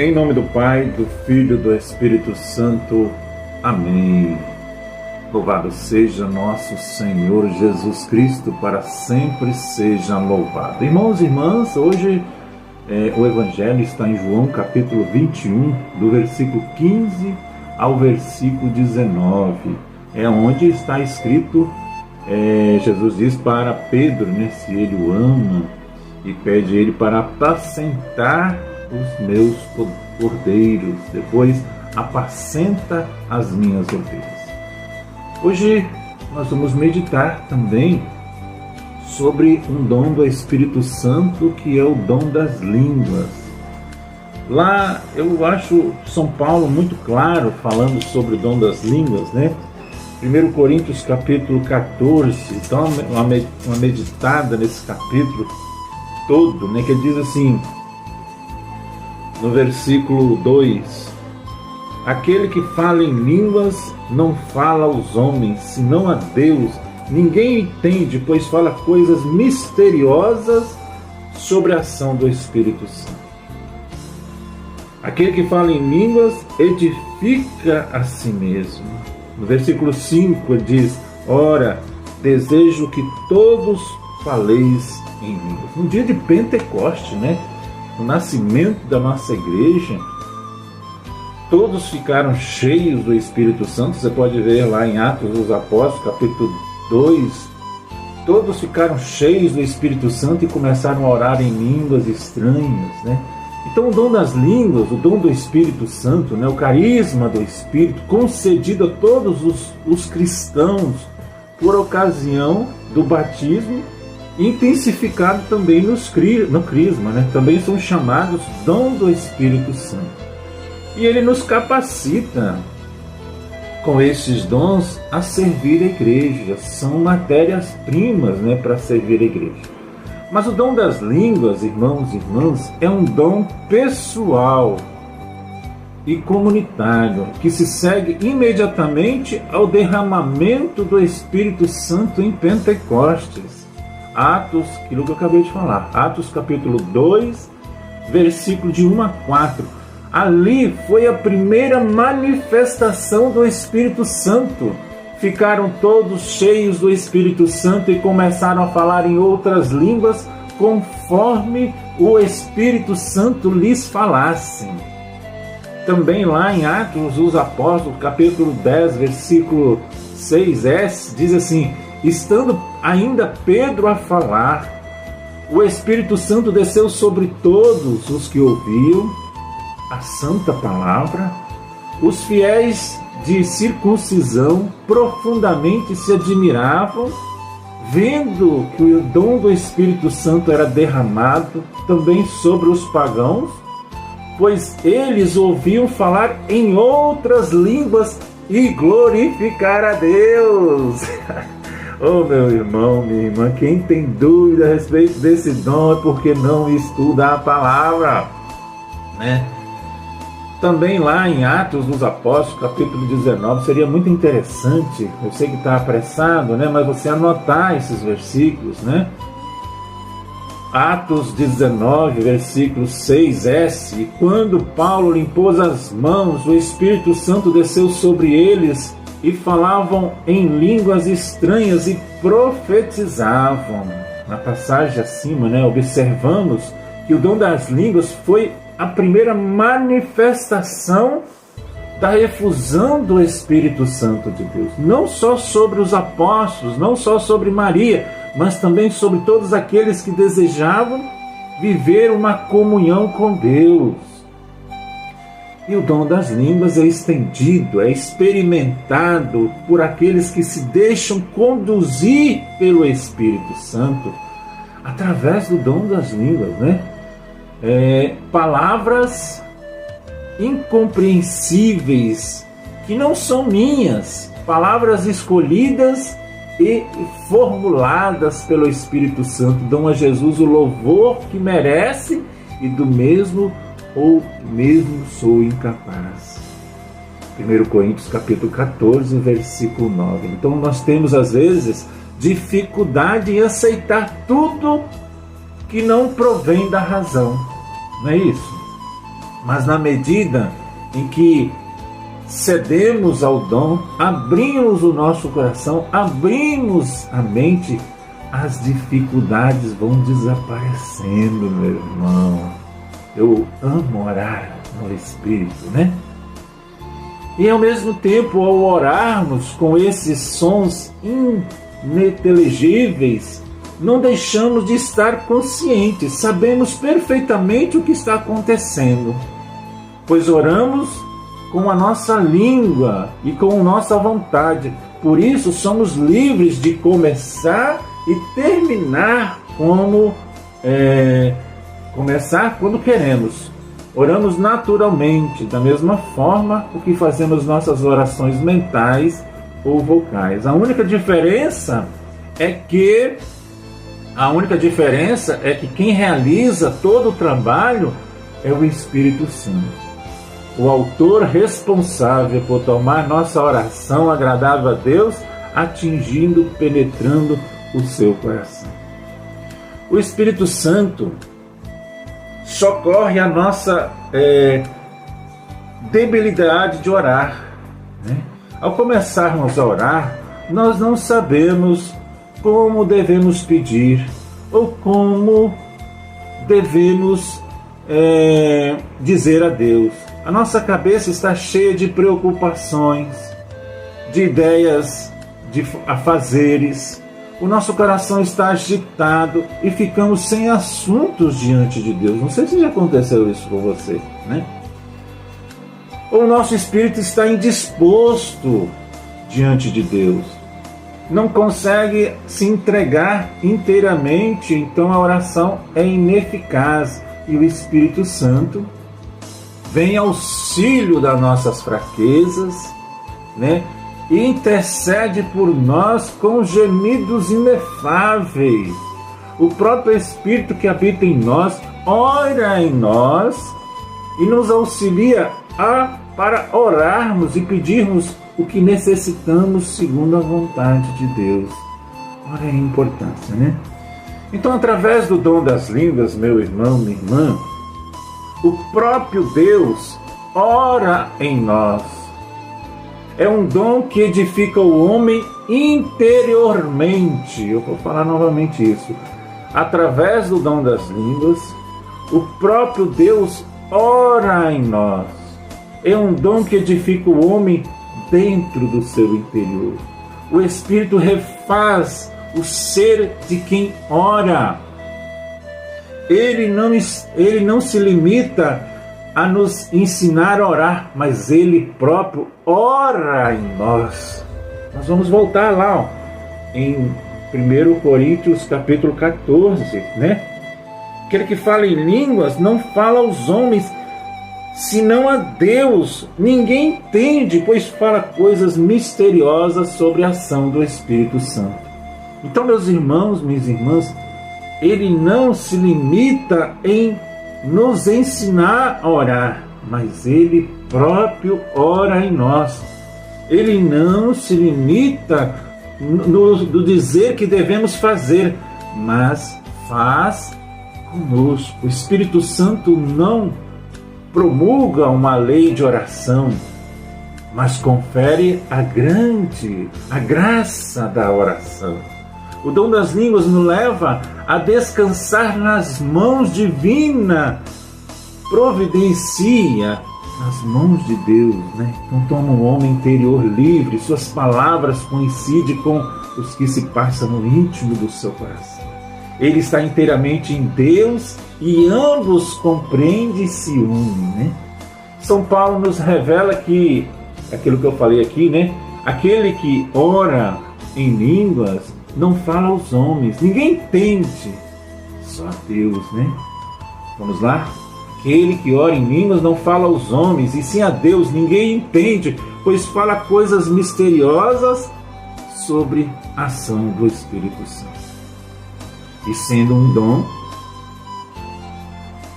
Em nome do Pai, do Filho e do Espírito Santo. Amém. Louvado seja nosso Senhor Jesus Cristo, para sempre seja louvado. Irmãos e irmãs, hoje o Evangelho está em João capítulo 21, do versículo 15 ao versículo 19. É onde está escrito, Jesus diz para Pedro, se ele o ama, e pede ele para apacentar os meus cordeiros, depois apacenta as minhas ovelhas. Hoje nós vamos meditar também sobre um dom do Espírito Santo, que é o dom das línguas. Lá eu acho São Paulo muito claro falando sobre o dom das línguas, 1 Coríntios capítulo 14, então uma meditada nesse capítulo todo, que ele diz assim, no versículo 2: aquele que fala em línguas não fala aos homens, senão a Deus. Ninguém entende, pois fala coisas misteriosas sobre a ação do Espírito Santo. Aquele que fala em línguas edifica a si mesmo. No versículo 5 ele diz: ora, desejo que todos faleis em línguas. No dia de Pentecoste, no nascimento da nossa igreja, todos ficaram cheios do Espírito Santo. Você pode ver lá em Atos dos Apóstolos, capítulo 2. Todos ficaram cheios do Espírito Santo e começaram a orar em línguas estranhas, Então o dom das línguas, o dom do Espírito Santo, o carisma do Espírito, concedido a todos os cristãos por ocasião do batismo, intensificado também no crisma, também são chamados dom do Espírito Santo. E ele nos capacita com esses dons a servir a igreja, são matérias-primas para servir a igreja. Mas o dom das línguas, irmãos e irmãs, é um dom pessoal e comunitário, que se segue imediatamente ao derramamento do Espírito Santo em Pentecostes. Atos, aquilo que eu acabei de falar, Atos capítulo 2, versículo de 1 a 4. Ali foi a primeira manifestação do Espírito Santo. Ficaram todos cheios do Espírito Santo e começaram a falar em outras línguas, conforme o Espírito Santo lhes falasse. Também lá em Atos dos Apóstolos, capítulo 10, versículo 6, diz assim: estando ainda Pedro a falar, o Espírito Santo desceu sobre todos os que ouviam a santa palavra. Os fiéis de circuncisão profundamente se admiravam, vendo que o dom do Espírito Santo era derramado também sobre os pagãos, pois eles ouviam falar em outras línguas e glorificar a Deus. Oh, meu irmão, minha irmã, quem tem dúvida a respeito desse dom é porque não estuda a palavra, Também lá em Atos dos Apóstolos, capítulo 19, seria muito interessante, eu sei que está apressado, mas você anotar esses versículos, Atos 19, versículo 6, e quando Paulo lhe impôs as mãos, o Espírito Santo desceu sobre eles, e falavam em línguas estranhas e profetizavam. Na passagem acima, observamos que o dom das línguas foi a primeira manifestação da efusão do Espírito Santo de Deus. Não só sobre os apóstolos, não só sobre Maria, mas também sobre todos aqueles que desejavam viver uma comunhão com Deus. E o dom das línguas é estendido, é experimentado por aqueles que se deixam conduzir pelo Espírito Santo através do dom das línguas, palavras incompreensíveis que não são minhas, palavras escolhidas e formuladas pelo Espírito Santo dão a Jesus o louvor que merece, e do mesmo sou incapaz. 1 Coríntios capítulo 14, versículo 9. Então nós temos às vezes dificuldade em aceitar tudo que não provém da razão, não é isso? Mas na medida em que cedemos ao dom, abrimos o nosso coração, abrimos a mente, as dificuldades vão desaparecendo, meu irmão. Eu amo orar no Espírito, né? E ao mesmo tempo, ao orarmos com esses sons ininteligíveis, não deixamos de estar conscientes, sabemos perfeitamente o que está acontecendo, pois oramos com a nossa língua e com nossa vontade. Por isso somos livres de começar e terminar começar quando queremos. Oramos naturalmente, da mesma forma o que fazemos nossas orações mentais ou vocais. A única diferença é que quem realiza todo o trabalho é o Espírito Santo, o autor responsável por tomar nossa oração agradável a Deus, atingindo, penetrando o seu coração. O Espírito Santo socorre a nossa debilidade de orar, né? Ao começarmos a orar, nós não sabemos como devemos pedir ou como devemos dizer a Deus. A nossa cabeça está cheia de preocupações, de ideias, de afazeres. O nosso coração está agitado e ficamos sem assuntos diante de Deus. Não sei se já aconteceu isso com você, né? Ou o nosso espírito está indisposto diante de Deus. Não consegue se entregar inteiramente, então a oração é ineficaz. E o Espírito Santo vem auxílio das nossas fraquezas, né? E intercede por nós com gemidos inefáveis. O próprio Espírito que habita em nós, ora em nós e nos auxilia para orarmos e pedirmos o que necessitamos segundo a vontade de Deus. Olha a importância, né? Então, através do dom das línguas, meu irmão, minha irmã, o próprio Deus ora em nós. É um dom que edifica o homem interiormente. Eu vou falar novamente isso. Através do dom das línguas, o próprio Deus ora em nós. É um dom que edifica o homem dentro do seu interior. O Espírito refaz o ser de quem ora. Ele não se limita a nos ensinar a orar, mas Ele próprio ora em nós. Nós vamos voltar lá, em 1 Coríntios capítulo 14, né? Aquele que fala em línguas não fala aos homens, senão a Deus. Ninguém entende, pois fala coisas misteriosas sobre a ação do Espírito Santo. Então, meus irmãos, minhas irmãs, Ele não se limita em nos ensinar a orar, mas Ele próprio ora em nós. Ele não se limita no dizer que devemos fazer, mas faz conosco. O Espírito Santo não promulga uma lei de oração, mas confere a graça da oração. O dom das línguas nos leva a descansar nas mãos divinas, providencia nas mãos de Deus, né? Então toma um homem interior livre, suas palavras coincidem com os que se passam no íntimo do seu coração. Ele está inteiramente em Deus e ambos compreendem e se unem, né? São Paulo nos revela que, aquilo que eu falei aqui, né? Aquele que ora em línguas não fala aos homens, ninguém entende, só Deus, né? Vamos lá? Aquele que ora em línguas não fala aos homens, e sim a Deus, ninguém entende, pois fala coisas misteriosas sobre a ação do Espírito Santo. E sendo um dom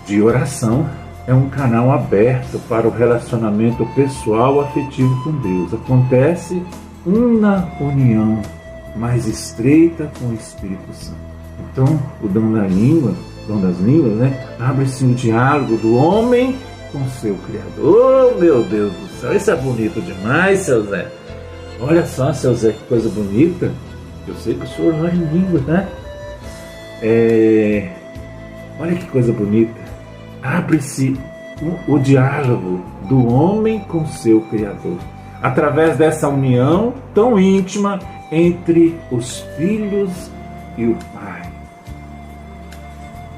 de oração, é um canal aberto para o relacionamento pessoal afetivo com Deus. Acontece uma união mais estreita com o Espírito Santo. Então, o dom das línguas, né, abre-se um diálogo do homem com seu Criador. Oh, meu Deus do céu, isso é bonito demais, seu Zé. Olha só, seu Zé, que coisa bonita. Eu sei que o senhor ora em línguas, né? Olha que coisa bonita. Abre-se o diálogo do homem com seu Criador, através dessa união tão íntima entre os filhos e o Pai,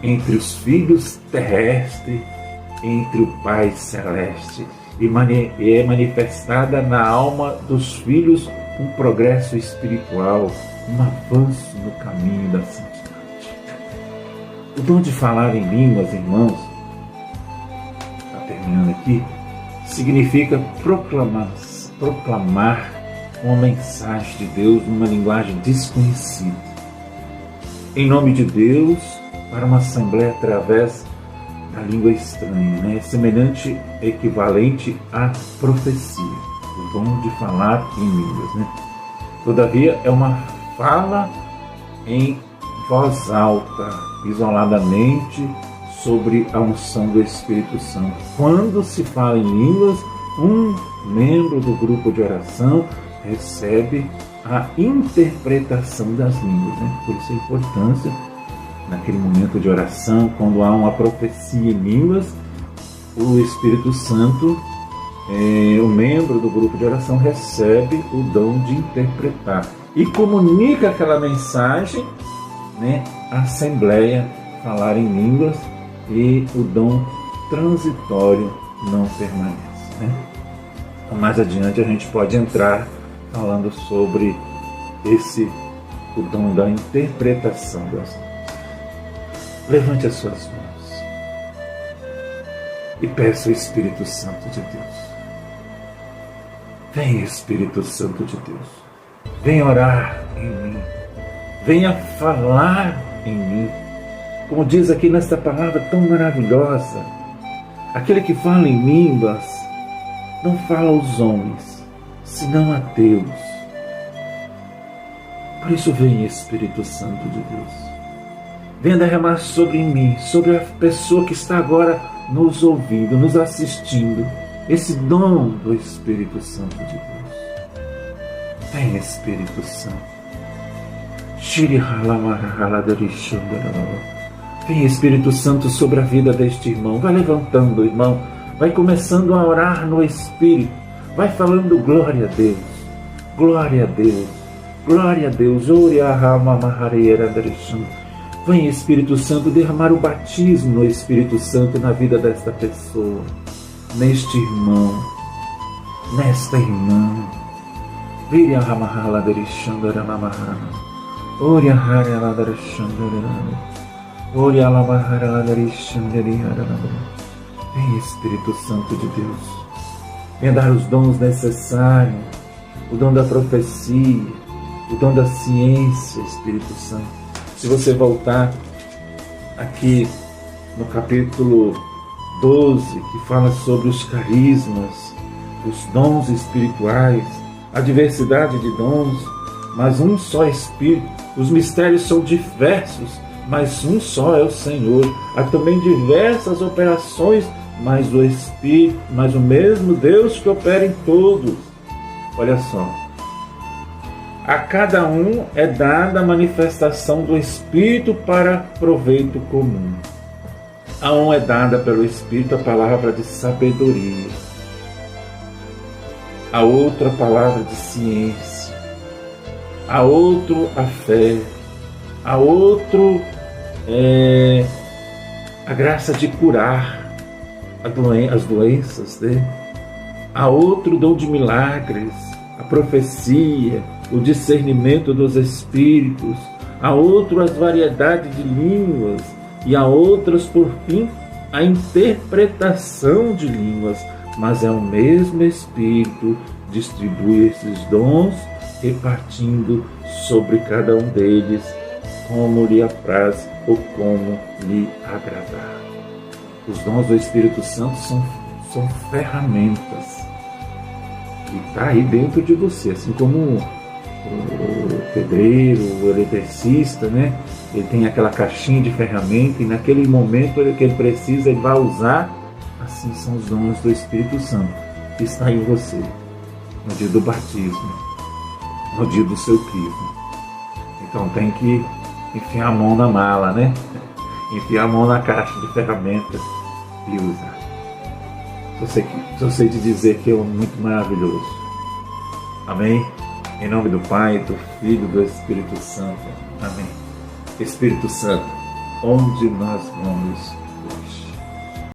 entre os filhos terrestres, entre o Pai celeste, e é manifestada na alma dos filhos um progresso espiritual, um avanço no caminho da santidade. O dom de falar em línguas, irmãos, está terminando aqui, significa proclamar uma mensagem de Deus numa linguagem desconhecida, em nome de Deus, para uma assembleia através da língua estranha, né? Semelhante, equivalente à profecia, o dom de falar em línguas, né? Todavia, é uma fala em voz alta, isoladamente, sobre a unção do Espírito Santo. Quando se fala em línguas, um membro do grupo de oração recebe a interpretação das línguas, né? Por isso a importância, naquele momento de oração, quando há uma profecia em línguas, o Espírito Santo, o membro do grupo de oração, recebe o dom de interpretar e comunica aquela mensagem, né, à assembleia, falar em línguas, e o dom transitório não permanece, né? Então, mais adiante a gente pode entrar falando sobre o dom da interpretação das línguas. Levante as suas mãos e peça o Espírito Santo de Deus. Venha, Espírito Santo de Deus. Venha orar em mim. Venha falar em mim. Como diz aqui nesta palavra tão maravilhosa, aquele que fala em línguas não fala aos homens, senão a Deus. Por isso venha, Espírito Santo de Deus. Venha derramar sobre mim, sobre a pessoa que está agora nos ouvindo, nos assistindo, esse dom do Espírito Santo de Deus. Venha, Espírito Santo. Venha, Espírito Santo, sobre a vida deste irmão. Vai levantando o irmão, vai começando a orar no Espírito, vai falando glória a Deus, glória a Deus, glória a Deus. Venha, Espírito Santo, derramar o batismo no Espírito Santo na vida desta pessoa, neste irmão, nesta irmã. Vire a ramahala derishanda ramahana. Ori a hara la derishanda. Ori a la mahara la derishanda. Venha, Espírito Santo de Deus. Venha dar os dons necessários, o dom da profecia, o dom da ciência, Espírito Santo. Se você voltar aqui no capítulo 12, que fala sobre os carismas, os dons espirituais, a diversidade de dons, mas um só Espírito. Os mistérios são diversos, mas um só é o Senhor. Há também diversas operações, mas o Espírito, mas o mesmo Deus que opera em todos. Olha só. A cada um é dada a manifestação do Espírito para proveito comum. A um é dada pelo Espírito a palavra de sabedoria, a outro a palavra de ciência, a outro a fé, a outro a graça de curar as doenças, né? A outro o dom de milagres, a profecia, o discernimento dos espíritos, a outro as variedades de línguas, e a outras, por fim, a interpretação de línguas. Mas é o mesmo Espírito distribui esses dons, repartindo sobre cada um deles como lhe apraz ou como lhe agradar. Os dons do Espírito Santo são ferramentas que está aí dentro de você, assim como o pedreiro, o eletricista, né? Ele tem aquela caixinha de ferramenta e naquele momento que ele precisa, ele vai usar assim são os dons do Espírito Santo que está em você no dia do batismo, no dia do seu crisma. Então tem que enfiar a mão na mala, né? Enfiar a mão na caixa de ferramentas e usar. Só sei te dizer que é muito maravilhoso. Amém? Em nome do Pai, do Filho e do Espírito Santo. Amém. Espírito Santo, onde nós vamos,